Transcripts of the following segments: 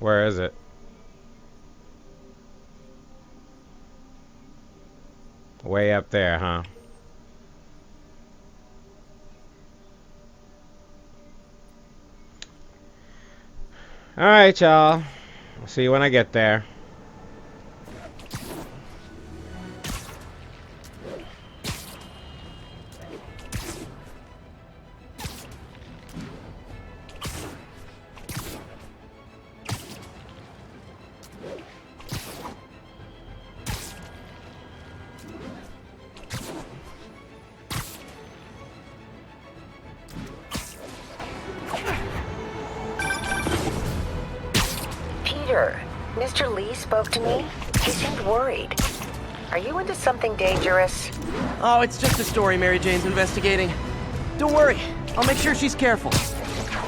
Where is it? Way up there, huh? Alright, y'all. I'll see you when I get there. Mr. Lee spoke to me. He seemed worried. Are you into something dangerous? Oh, it's just a story Mary Jane's investigating. Don't worry, I'll make sure she's careful.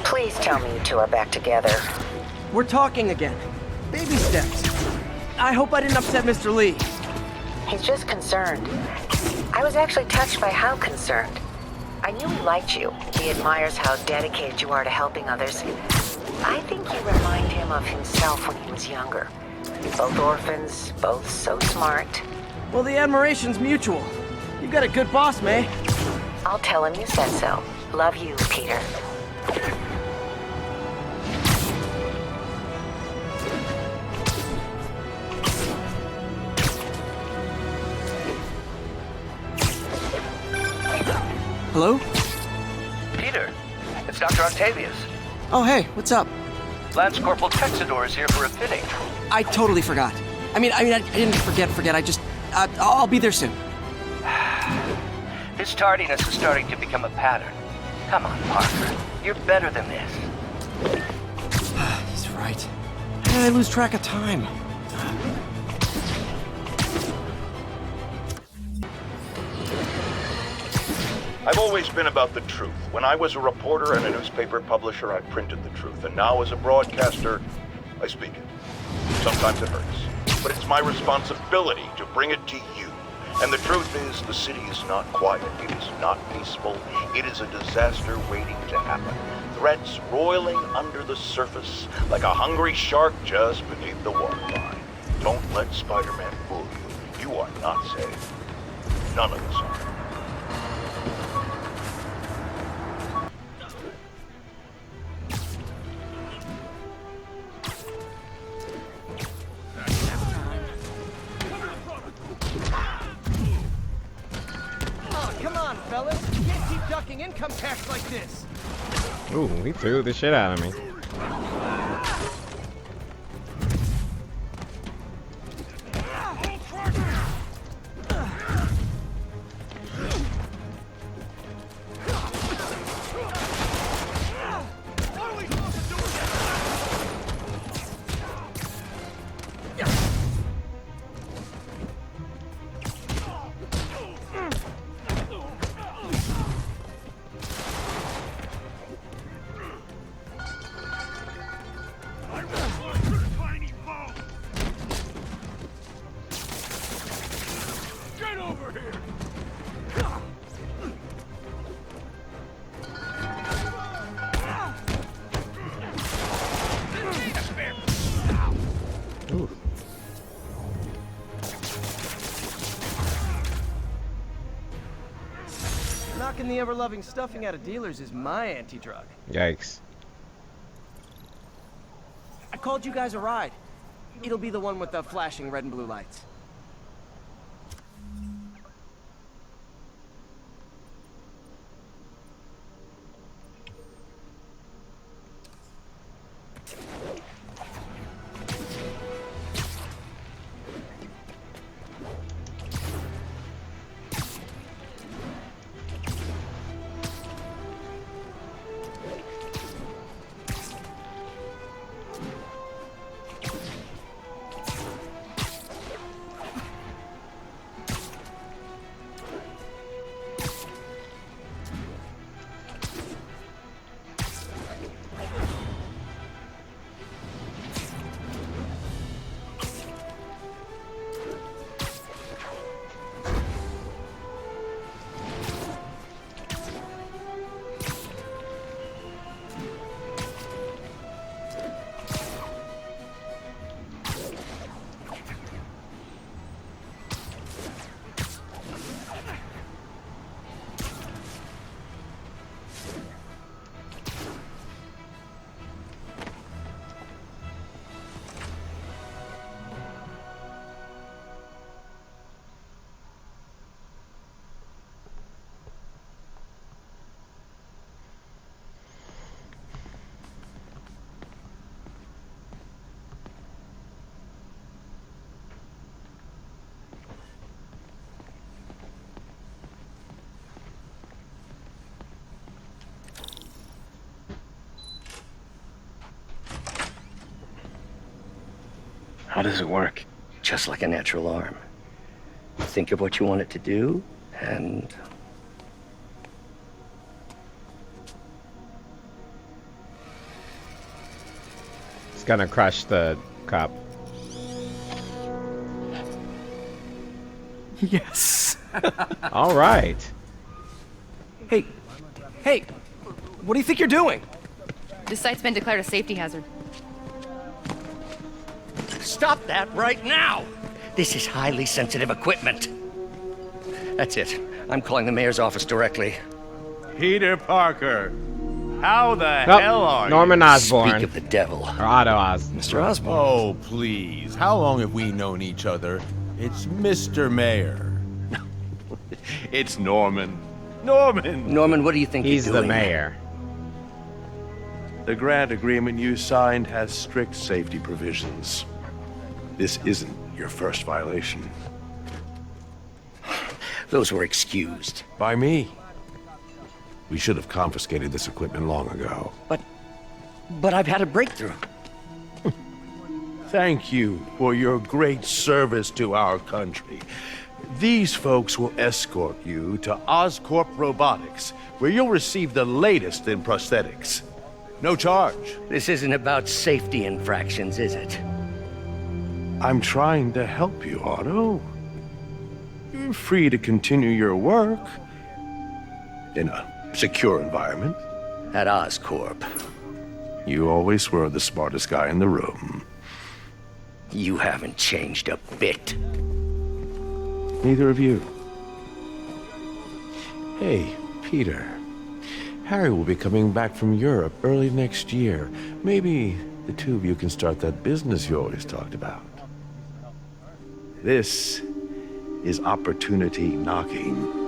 Please tell me you two are back together. We're talking again. Baby steps. I hope I didn't upset Mr. Lee. He's just concerned. I was actually touched by how concerned. I knew he liked you. He admires how dedicated you are to helping others. I think you remind him of himself when he was younger. Both orphans, both so smart. Well, the admiration's mutual. You've got a good boss, May. I'll tell him you said so. Love you, Peter. Hello? Peter, it's Dr. Octavius. Oh, hey, what's up? Lance Corporal Texador is here for a fitting. I totally forgot. I didn't forget. I'll be there soon. This tardiness is starting to become a pattern. Come on, Parker. You're better than this. He's right. How did I lose track of time? I've always been about the truth. When I was a reporter and a newspaper publisher, I printed the truth. And now as a broadcaster, I speak it. Sometimes it hurts. But it's my responsibility to bring it to you. And the truth is, the city is not quiet. It is not peaceful. It is a disaster waiting to happen. Threats roiling under the surface like a hungry shark just beneath the waterline. Don't let Spider-Man fool you. You are not safe. None of us are. Fellas, you can't keep ducking income tax like this. Ooh, he threw the shit out of me. Knocking the ever-loving stuffing out of dealers is my anti-drug. Yikes. I called you guys a ride. It'll be the one with the flashing red and blue lights. How does it work? Just like a natural arm. Think of what you want it to do, and... It's gonna crush the cup. Yes. All right. Hey, what do you think you're doing? This site's been declared a safety hazard. Stop that right now! This is highly sensitive equipment. That's it. I'm calling the mayor's office directly. Peter Parker, how the Oh, hell are Norman you? Osborn. Speak of the devil. Or Otto Oz. Mr. Osborn. Oh, please. How long have we known each other? It's Mr. Mayor. It's Norman. Norman! Norman, what do you think He's you're the doing? mayor. The grant agreement you signed has strict safety provisions. This isn't your first violation. Those were excused. By me. We should have confiscated this equipment long ago. But I've had a breakthrough. Thank you for your great service to our country. These folks will escort you to Oscorp Robotics, where you'll receive the latest in prosthetics. No charge. This isn't about safety infractions, is it? I'm trying to help you, Otto. You're free to continue your work in a secure environment. At Oscorp. You always were the smartest guy in the room. You haven't changed a bit. Neither of you. Hey, Peter. Harry will be coming back from Europe early next year. Maybe the two of you can start that business you always talked about. This is opportunity knocking.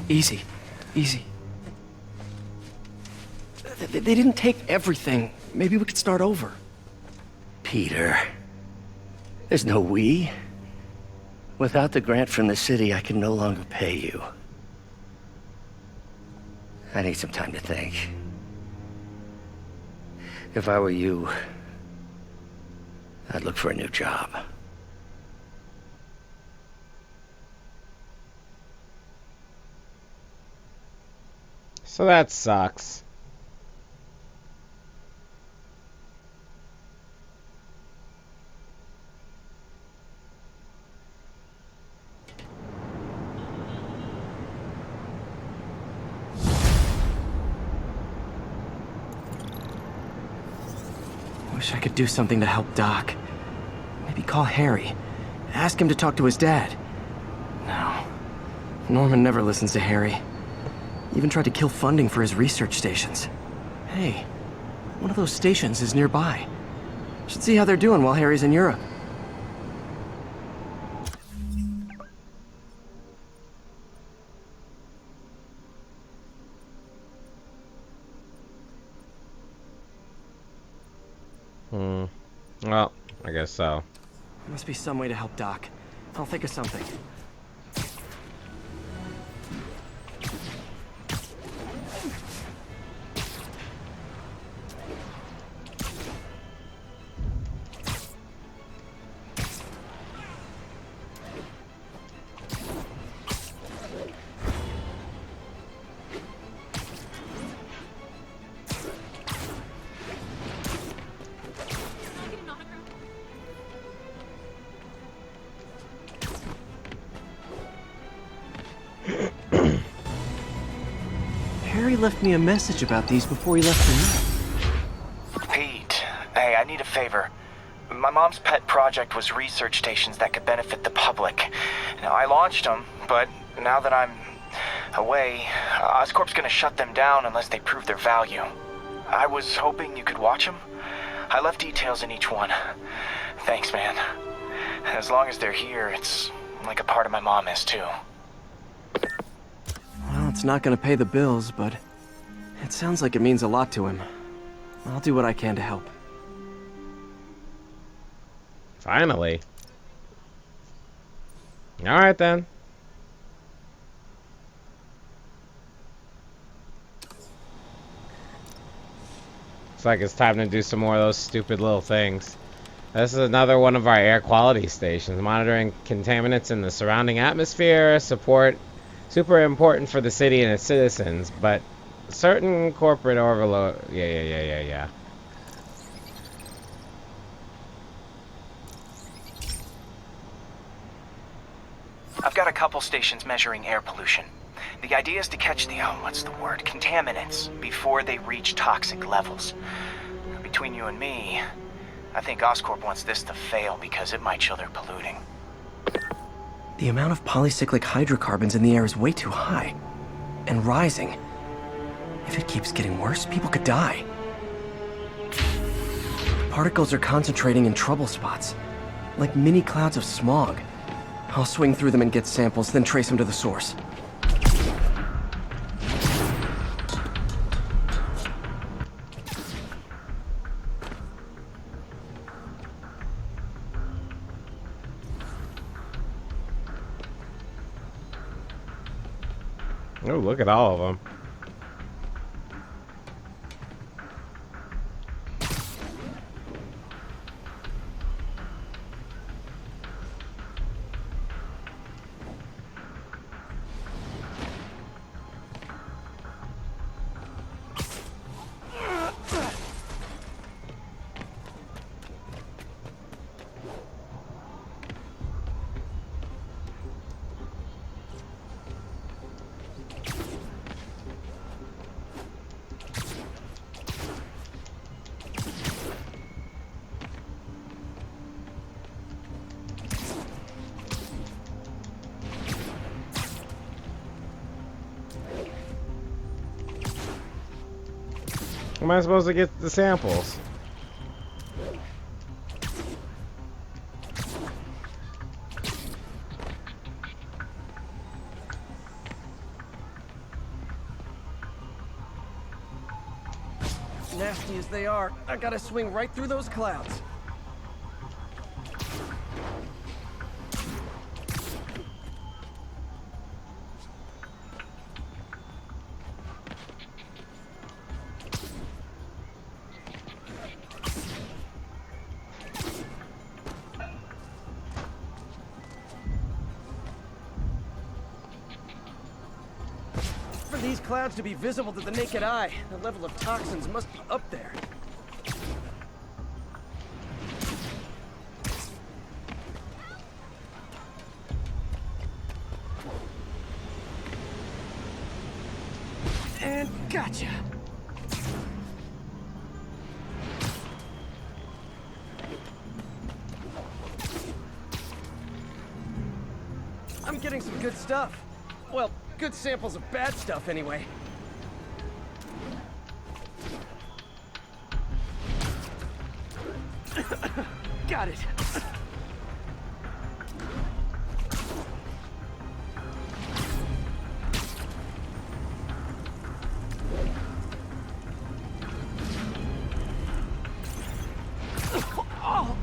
Easy. They didn't take everything. Maybe we could start over. Peter. There's no we. Without the grant from the city, I can no longer pay you. I need some time to think. If I were you, I'd look for a new job. So that sucks. Wish I could do something to help Doc. Maybe call Harry. Ask him to talk to his dad. No. Norman never listens to Harry. Even tried to kill funding for his research stations. Hey, one of those stations is nearby. Should see how they're doing while Harry's in Europe. Well, I guess so. Must be some way to help Doc. I'll think of something. Harry left me a message about these before he left for me. Pete, hey, I need a favor. My mom's pet project was research stations that could benefit the public. Now, I launched them, but now that I'm away, Oscorp's gonna shut them down unless they prove their value. I was hoping you could watch them. I left details in each one. Thanks, man. As long as they're here, it's like a part of my mom is, too. Well, it's not gonna pay the bills, but it sounds like it means a lot to him. I'll do what I can to help. Finally. Alright then. Looks like it's time to do some more of those stupid little things. This is another one of our air quality stations, monitoring contaminants in the surrounding atmosphere, super important for the city and its citizens, but certain corporate overload. Yeah. I've got a couple stations measuring air pollution. The idea is to catch the, contaminants before they reach toxic levels. Between you and me, I think Oscorp wants this to fail because it might show they're polluting. The amount of polycyclic hydrocarbons in the air is way too high. And rising. If it keeps getting worse, people could die. Particles are concentrating in trouble spots, like mini clouds of smog. I'll swing through them and get samples, then trace them to the source. Oh, look at all of them. Am I supposed to get the samples? Nasty as they are, I gotta swing right through those clouds. For these clouds to be visible to the naked eye, the level of toxins must be up there. And gotcha. I'm getting some good stuff. Well, good samples of bad stuff, anyway. Got it. Oh!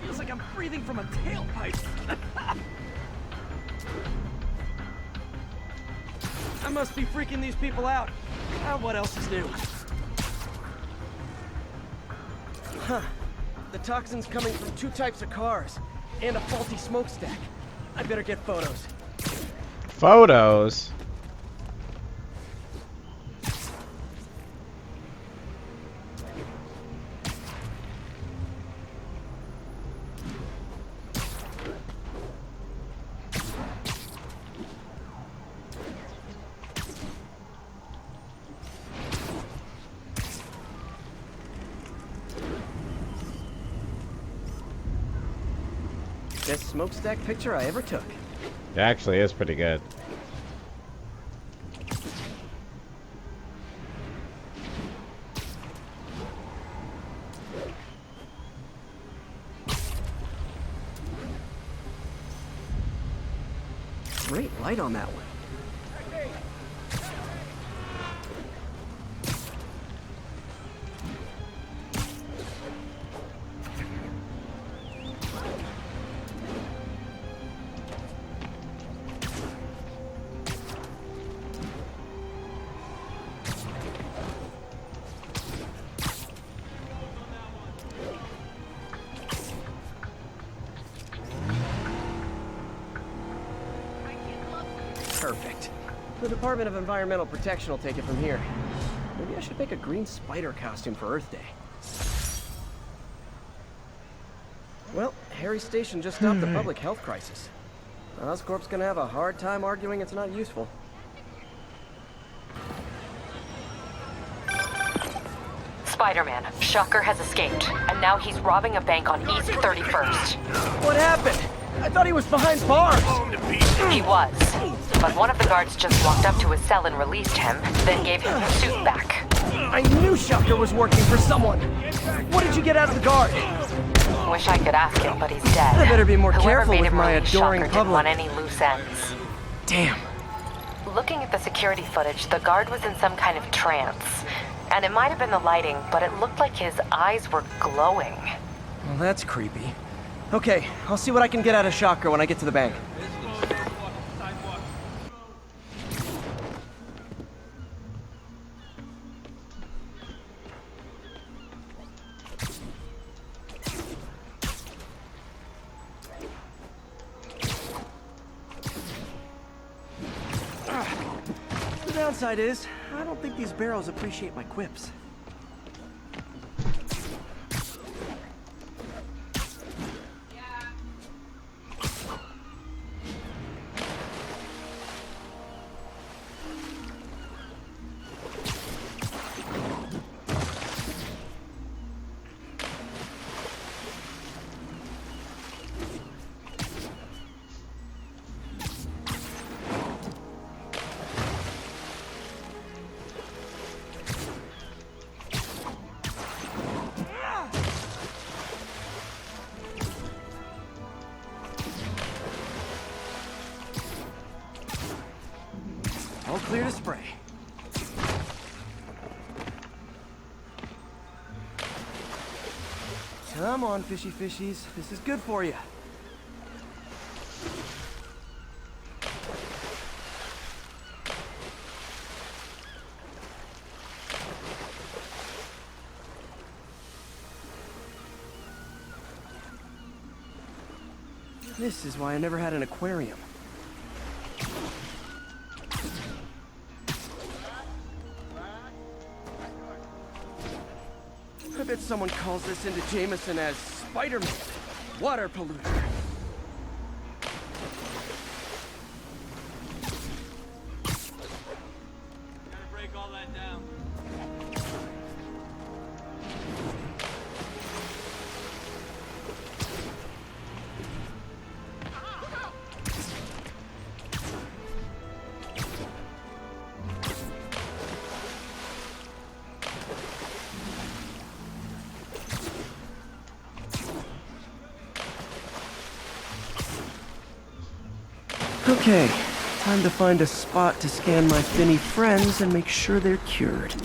Feels like I'm breathing from a tailpipe. I must be freaking these people out. What else is new? Huh. The toxin's coming from two types of cars, and a faulty smokestack. I better get photos. Photos? Best smokestack picture I ever took. It actually is pretty good. Great light on that one. Perfect. The Department of Environmental Protection will take it from here. Maybe I should make a green spider costume for Earth Day. Well, Harry's station just stopped the public health crisis. Oscorp's gonna have a hard time arguing it's not useful. Spider-Man, Shocker has escaped, and now he's robbing a bank on East 31st. What happened? I thought he was behind bars! He was, but one of the guards just walked up to his cell and released him, then gave him his suit back. I knew Shocker was working for someone! What did you get out of the guard? Wish I could ask him, but he's dead. I better be more Whoever careful made with him my release adoring Shocker didn't want public. any loose ends. Damn. Looking at the security footage, the guard was in some kind of trance. And it might have been the lighting, but it looked like his eyes were glowing. Well, that's creepy. Okay, I'll see what I can get out of Shocker when I get to the bank. The downside is, I don't think these barrels appreciate my quips. All clear to spray. Come on, fishy fishies. This is good for you. This is why I never had an aquarium. I bet someone calls this into Jameson as Spider-Man, water polluter. Gotta break all that down. Okay, time to find a spot to scan my finny friends and make sure they're cured.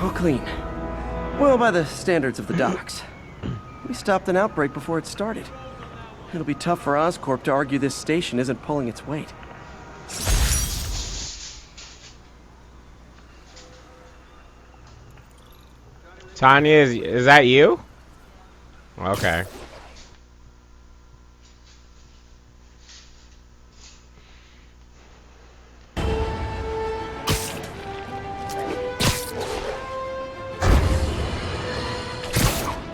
All clean. Well, by the standards of the docks. We stopped an outbreak before it started. It'll be tough for Oscorp to argue this station isn't pulling its weight. Tanya, is that you? Okay.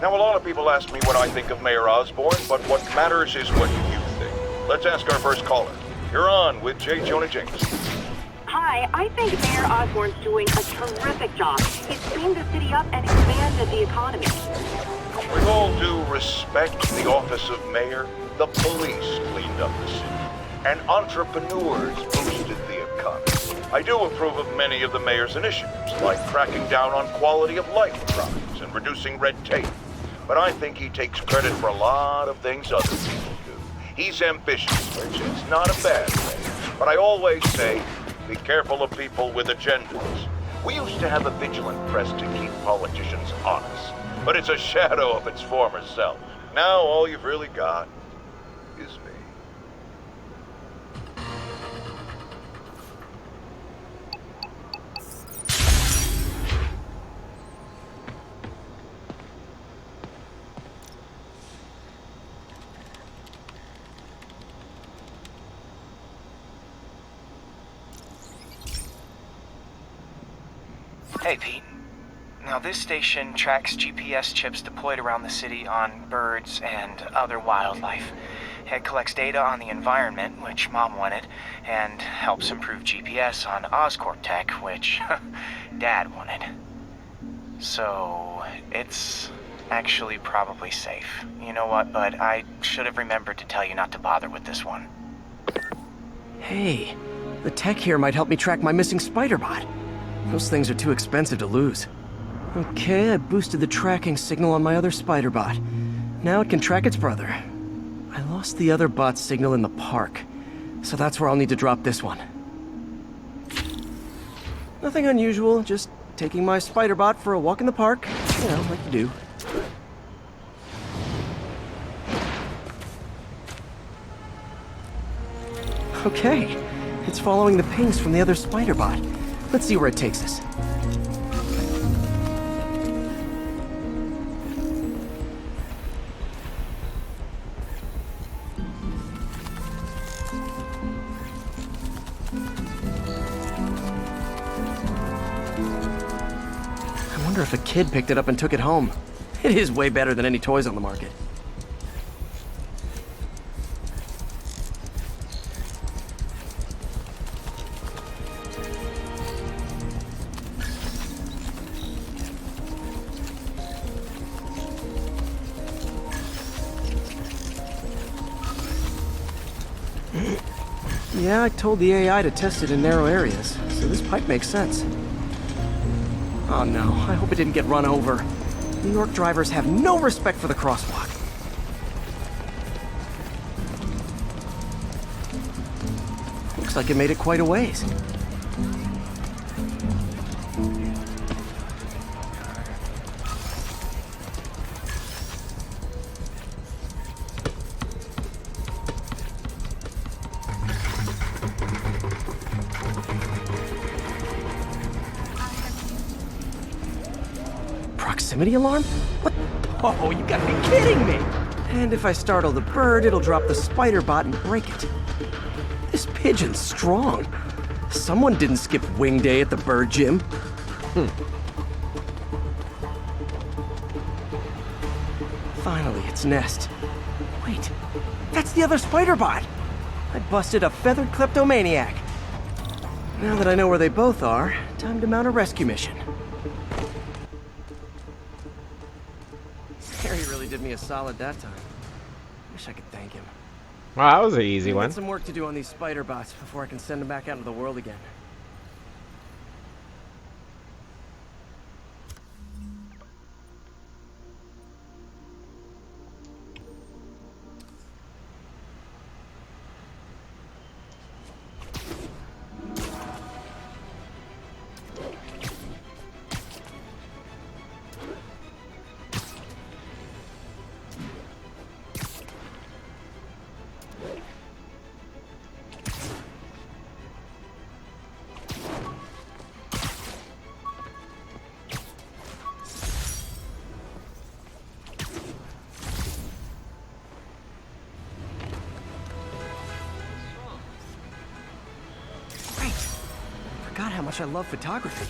Now, a lot of people ask me what I think of Mayor Osborn, but what matters is what you think. Let's ask our first caller. You're on with J. Jonah Jameson. Hi, I think Mayor Osborn's doing a terrific job. He's cleaned the city up and expanded the economy. With all due respect to the office of mayor, the police cleaned up the city, and entrepreneurs boosted the economy. I do approve of many of the mayor's initiatives, like cracking down on quality of life crimes and reducing red tape. But I think he takes credit for a lot of things other people do. He's ambitious, which is not a bad thing. But I always say, be careful of people with agendas. We used to have a vigilant press to keep politicians honest, but it's a shadow of its former self. Now all you've really got is me. Hey, Pete. Now, this station tracks GPS chips deployed around the city on birds and other wildlife. It collects data on the environment, which Mom wanted, and helps improve GPS on Oscorp tech, which Dad wanted. So, it's actually probably safe. You know what, bud? I should have remembered to tell you not to bother with this one. Hey, the tech here might help me track my missing spider bot. Those things are too expensive to lose. Okay, I boosted the tracking signal on my other spider bot. Now it can track its brother. I lost the other bot's signal in the park, so that's where I'll need to drop this one. Nothing unusual, just taking my spider bot for a walk in the park. You know, like you do. Okay, it's following the pings from the other spider bot. Let's see where it takes us. I wonder if a kid picked it up and took it home. It is way better than any toys on the market. Yeah, I told the AI to test it in narrow areas, so this pipe makes sense. Oh no, I hope it didn't get run over. New York drivers have no respect for the crosswalk. Looks like it made it quite a ways. Proximity alarm? What? Oh, you gotta be kidding me! And if I startle the bird, it'll drop the spider bot and break it. This pigeon's strong. Someone didn't skip wing day at the bird gym. Finally, its nest. Wait, that's the other spider bot! I busted a feathered kleptomaniac. Now that I know where they both are, time to mount a rescue mission. Harry really did me a solid that time. Wish I could thank him. Well, that was an easy one. Got some work to do on these spider bots before I can send them back out into the world again. Forgot how much I love photography.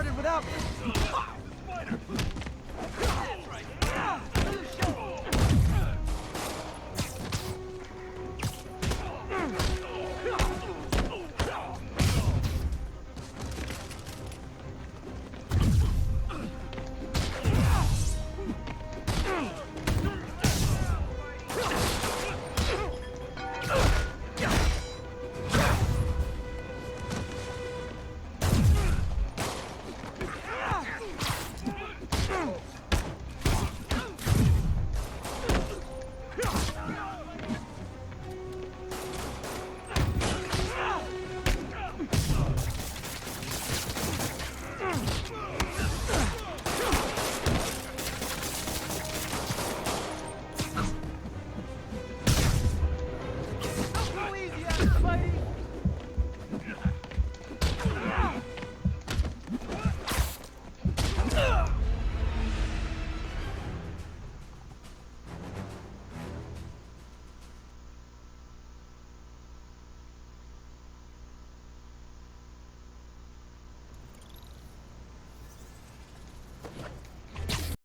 started without me.